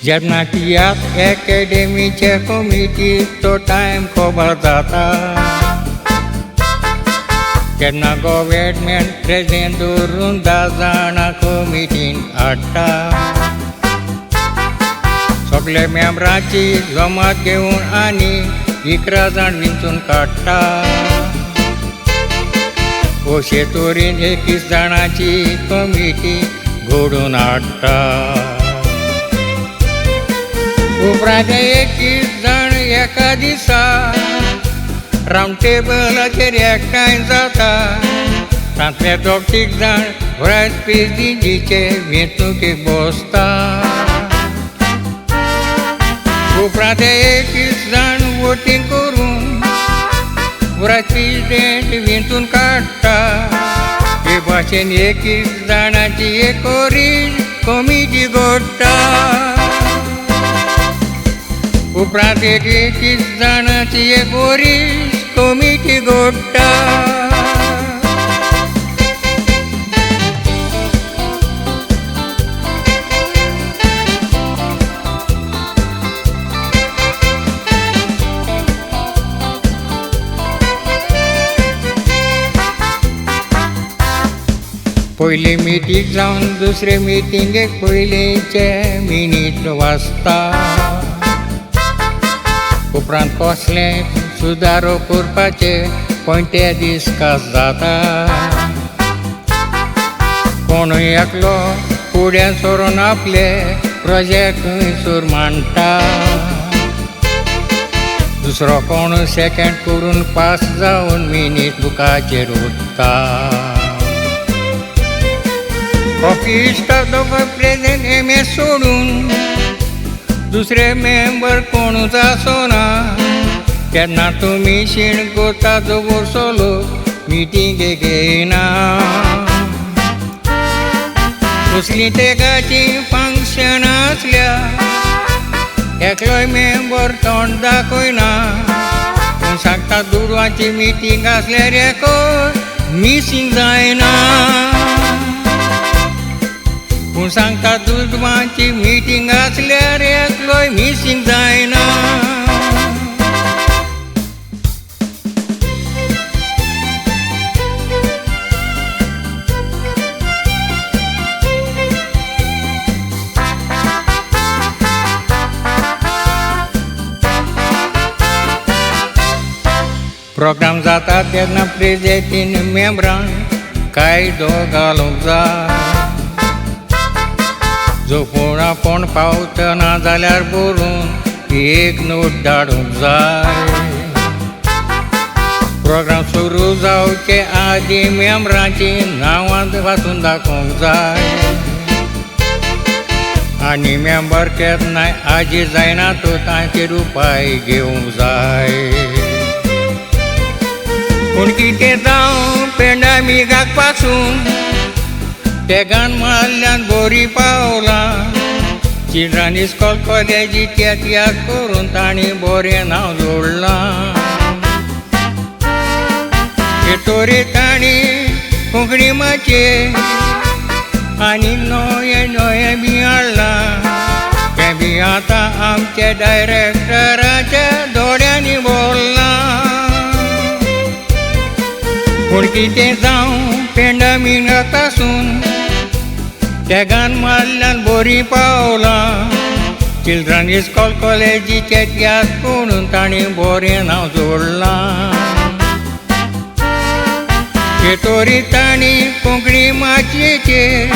जेन्ना तियात्र अकॅडमीचे कमिटीक तो टायम खबर जाता तेन्ना गव्हर्नमेंट प्रेसिडेंट दवरून 10 जाणां कमिटीन हाडटा. सगळे मेंबरांची जमात घेवन आनी 11 जाण वेंचून काडटा. अशे तरेन 21 जाणांची कमिटी घडोवन हाडटा. उपरांत 21 जाण एका दिसा रावंड टेबलाचेर एकठांय जाता. तांतले 30 जाण व्हायस प्रेसिडेंटीचे वेंचणुकेक बसता. उपरांत 21 जाण वोटींग करून व्हायस प्रेसिडेंट वेंचून काडटा. हे भाशेन 21 जाणांची एक कमिटी घडटा. उपरांत 21 जाणांची एक कमिटी घडटा. पयली मिटींग जावन दुसरे मिटींगेक पयलींचे मिनीट वाचता. उपरांत कसले सुदारो करपाचे पॉयंटे डिस्कस जाता. कोणूय एकलो फुडें सरून आपले प्रोजेक्ट थंयसर मांडटा. दुसरो कोण सेकंड करून पास जावन मिनीट बुकाचेर उरता. ऑफिस प्रेसिडेंट एमएस सोडून दुसरे मेंबर कोणूच आसना. तेन्ना तुमी शीण करता दवरसलो मिटींगेक येयना. कसलीं तेगाची फंक्शन आसल्या एकलोय मेंबर तोंड दाखयना. पूण सांगता दुरवांची मिटींग आसल्यार एकूय मिसींग जायना. पूण सांगता दुरवांची मिटींग आसल्यार एकलोय मिसींग जायना. प्रोग्राम जाता तेन्ना प्रेसिडेंटीन मेंबरांक कायदो घालूंक जाय. जो कोण आपूण पावतना जाल्यार बरोवन एक नोट धाडूंक जाय. प्रोग्राम सुरू जावचे आदीं मेंबरांची नांवां वाचून दाखोवंक जाय. आनी मेंबर केन्नाय आजी जायना तो तांचेर उपाय घेवंक जाय. पूण कितें जावं पेंडेमिकाक पासून तेगान मारल्यान बरी पावलां. चिल्ड्रन इस्कॉल कॉलेजीचें याद करून तांणी बरें नांव जोडलां. हे तोरी तांणी कोंकणी माचयेर आनी नोये बी हाडलां. तें बी आतां आमच्या डायरेक्टराच्या दोळ्यांनी बोल्लां. पूण कितें जावं पेंडेमिकाक पासून तेगान मारल्यान बरी पावलां. चिल्ड्रन इस्कॉल कॉलेजीचें याद करून तांणी बरें नांव जोडलां. हे तोरी तांणी कोंकणी माचयेचेर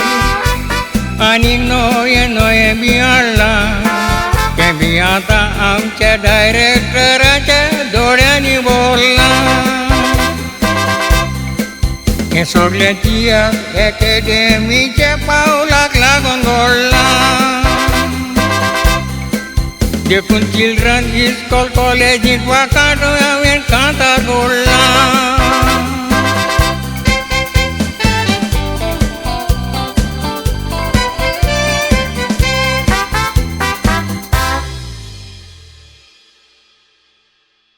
आनी नोये बी हाडलां. तें बी आतां आमच्या डायरेक्टराच्या दोळ्यांनी बोल्लां. हें सगळें तियात्र अकॅडमीच्या पावलाक लागून घडलां. देखून चिल्ड्रन इस्कॉल कॉलेजींत वाकाटूय हांवें कांतार घडलां.